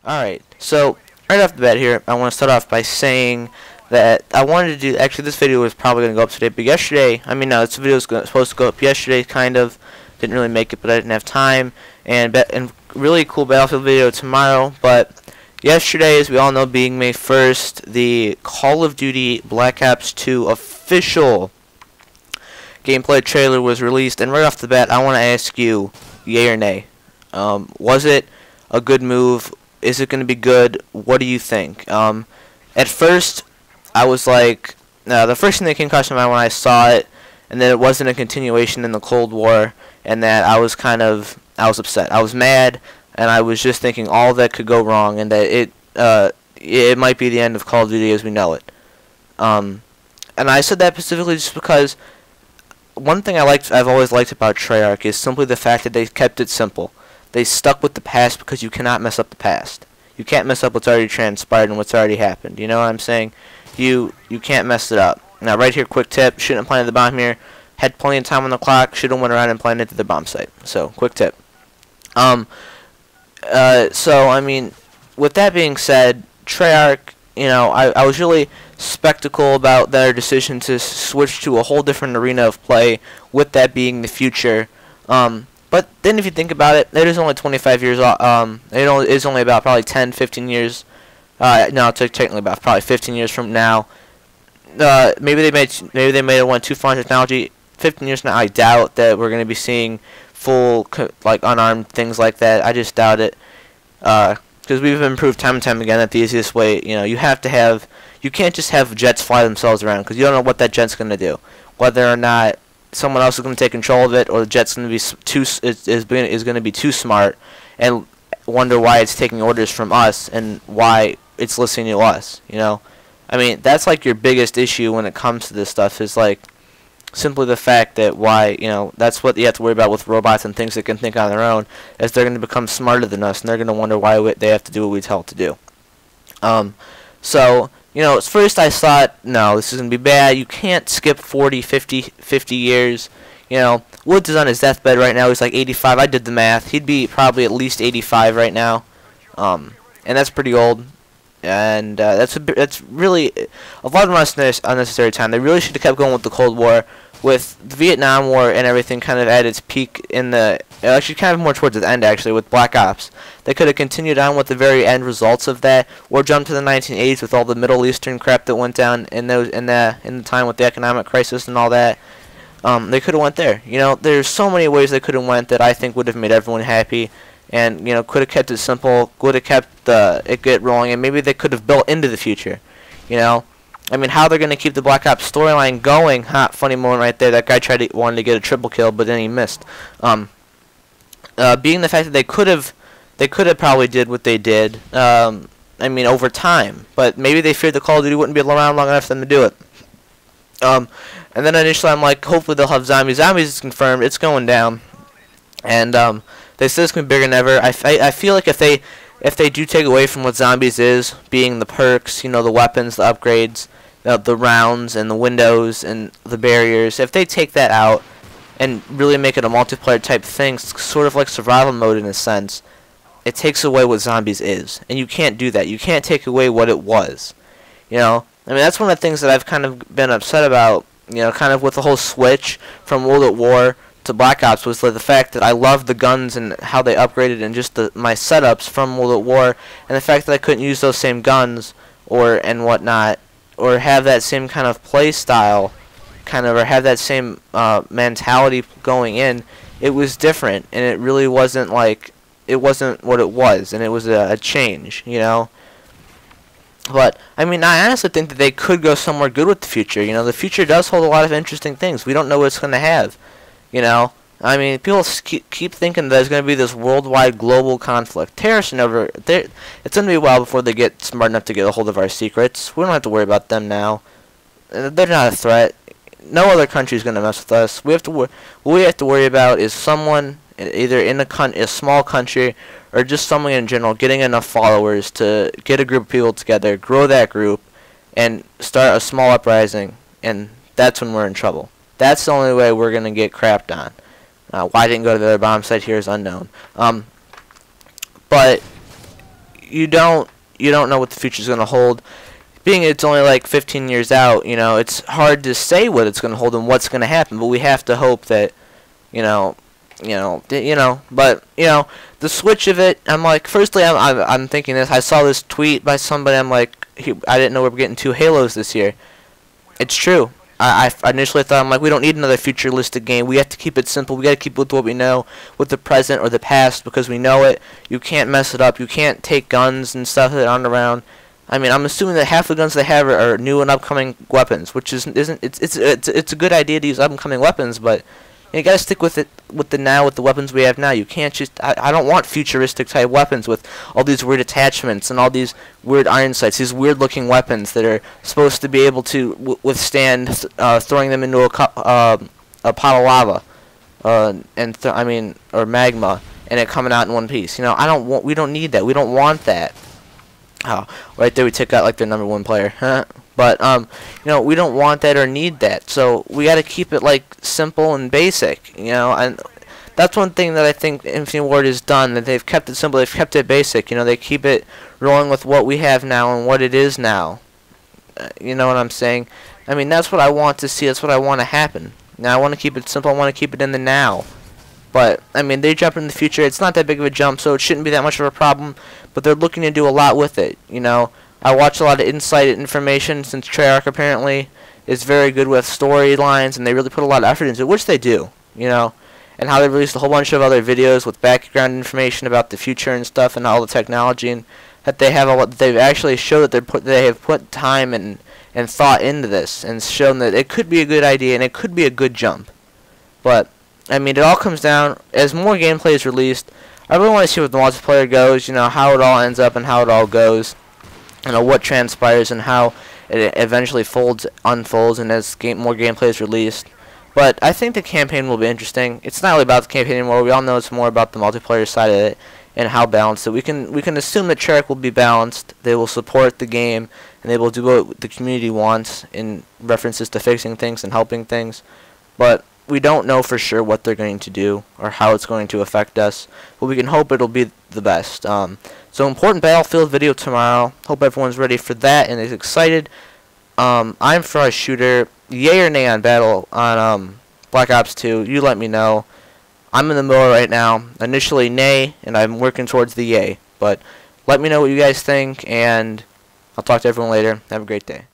Alright, so right off the bat here, I want to start off by saying that I wanted to do, actually this video was probably going to go up today, but yesterday, no, this video was supposed to go up yesterday, kind of, didn't really make it, but I didn't have time, and really cool Battlefield video tomorrow, but yesterday, as we all know, being May 1st, the Call of Duty Black Ops 2 official gameplay trailer was released, and right off the bat, I want to ask you, yay or nay, was it a good move? Is it going to be good? What do you think? At first, I was like, the first thing that came across my mind when I saw it, and that it wasn't a continuation in the Cold War, and that I was upset. I was mad, and I was just thinking all that could go wrong, and that it might be the end of Call of Duty as we know it. And I said that specifically just because one thing I've always liked about Treyarch is simply the fact that they kept it simple. They stuck with the past because you cannot mess up the past. You can't mess up what's already transpired and what's already happened. You know what I'm saying? You can't mess it up. Now, right here, quick tip. Shouldn't have planted the bomb here. Had plenty of time on the clock. Should have went around and planted to the bomb site. So, quick tip. So, I mean, with that being said, Treyarch, I was really skeptical about their decision to switch to a whole different arena of play, with that being the future. But then if you think about it, it is only 25 years, it is only about probably 10, 15 years, no, technically about probably 15 years from now. Maybe they made it went too far in technology. 15 years from now, I doubt that we're going to be seeing full, like, unarmed things like that. I just doubt it. Because we've improved time and time again that the easiest way, you can't just have jets fly themselves around, because you don't know what that jet's going to do. Whether or not someone else is going to take control of it, or the jet's going to be is going to be too smart and wonder why it's taking orders from us and why it's listening to us. I mean, that's like your biggest issue when it comes to this stuff, is like simply the fact that that's what you have to worry about with robots and things that can think on their own, is they're going to become smarter than us, and they're going to wonder why they have to do what we tell it to do. So, at first I thought, no, this is going to be bad. You can't skip 40, 50 years. Woods is on his deathbed right now. He's like 85. I did the math. He'd be probably at least 85 right now. And that's pretty old. And that's really a lot of unnecessary time. They really should have kept going with the Cold War. With the Vietnam War and everything kind of at its peak actually kind of more towards the end, actually, with Black Ops. They could have continued on with the very end results of that, or jumped to the 1980s with all the Middle Eastern crap that went down in the time with the economic crisis and all that. They could have went there. There's so many ways they could have went that I think would have made everyone happy, and could have kept it simple, would have kept it get rolling, and maybe they could have built into the future. I mean, how they're going to keep the Black Ops storyline going? Funny moment right there. That guy wanted to get a triple kill, but then he missed. Being the fact that they could have probably did what they did. I mean, over time, but maybe they feared the Call of Duty wouldn't be around long enough for them to do it. And then initially, I'm like, hopefully they'll have zombies. Zombies is confirmed. It's going down, and they said it's going to be bigger than ever. I feel like if they do take away from what zombies is, being the perks, the weapons, the upgrades, the rounds and the windows and the barriers, if they take that out and really make it a multiplayer type thing, sort of like survival mode in a sense, it takes away what zombies is, and you can't do that. You can't take away what it was. I mean, that's one of the things that I've kind of been upset about, kind of with the whole switch from World at War to Black Ops, was the fact that I loved the guns and how they upgraded, and just my setups from World at War, and the fact that I couldn't use those same guns and whatnot, or have that same kind of play style, or have that same mentality going in. It was different, and it really wasn't it wasn't what it was, and it was a change, But, I mean, I honestly think that they could go somewhere good with the future. The future does hold a lot of interesting things. We don't know what it's going to have, I mean, people keep thinking there's going to be this worldwide global conflict. Terrorists it's going to be a while before they get smart enough to get a hold of our secrets. We don't have to worry about them now. They're not a threat. No other country is going to mess with us. What we have to worry about is someone, either in a small country or just someone in general, getting enough followers to get a group of people together, grow that group, and start a small uprising, and that's when we're in trouble. That's the only way we're going to get crapped on. Why I didn't go to the other bomb site here is unknown. But you don't know what the future's going to hold. Being it's only like 15 years out, you know, it's hard to say what it's going to hold and what's going to happen, but we have to hope that, but the switch of it, I'm like, firstly, I'm thinking this. I saw this tweet by somebody. I'm like, I didn't know we were getting 2 Halos this year. It's true. I initially thought, I'm like, we don't need another futuristic game. We have to keep it simple. We got to keep with what we know, with the present or the past, because we know it. You can't mess it up. You can't take guns and stuff that aren't around. I mean, I'm assuming that half the guns they have are new and upcoming weapons, which it's a good idea to use upcoming weapons, but you gotta stick with it with the weapons we have now. You can't just I don't want futuristic type weapons with all these weird attachments and all these weird iron sights, these weird looking weapons that are supposed to be able to withstand throwing them into a pot of lava, or magma, and it coming out in one piece. You know, we don't need that. We don't want that. Oh, right there we took out like their #1 player. But we don't want that or need that. So we got to keep it like simple and basic, and that's one thing that I think Infinity Ward has done, that they've kept it simple, they've kept it basic. They keep it rolling with what we have now and what it is now. You know what I'm saying? I mean, that's what I want to see. That's what I want to happen. Now I want to keep it simple. I want to keep it in the now. But, I mean, they jump in the future. It's not that big of a jump, so it shouldn't be that much of a problem. But they're looking to do a lot with it, I watch a lot of insight information, since Treyarch apparently is very good with storylines, and they really put a lot of effort into it, which they do, and how they released a whole bunch of other videos with background information about the future and stuff, and all the technology, and that they have they've actually showed that they have put time and thought into this, and shown that it could be a good idea and it could be a good jump. But I mean, it all comes down, as more gameplay is released, I really want to see what the multiplayer goes, how it all ends up and how it all goes. What transpires and how it eventually unfolds, and as more gameplay is released. But I think the campaign will be interesting. It's not really about the campaign anymore. We all know it's more about the multiplayer side of it and how balanced it. We can assume that Treyarch will be balanced. They will support the game, and they will do what the community wants in references to fixing things and helping things. But we don't know for sure what they're going to do or how it's going to affect us, but we can hope it'll be the best. So important Battlefield video tomorrow. Hope everyone's ready for that and is excited. I'm Frost Shooter. Yay or nay on Black Ops 2? You let me know. I'm in the middle right now. Initially nay, and I'm working towards the yay. But let me know what you guys think, and I'll talk to everyone later. Have a great day.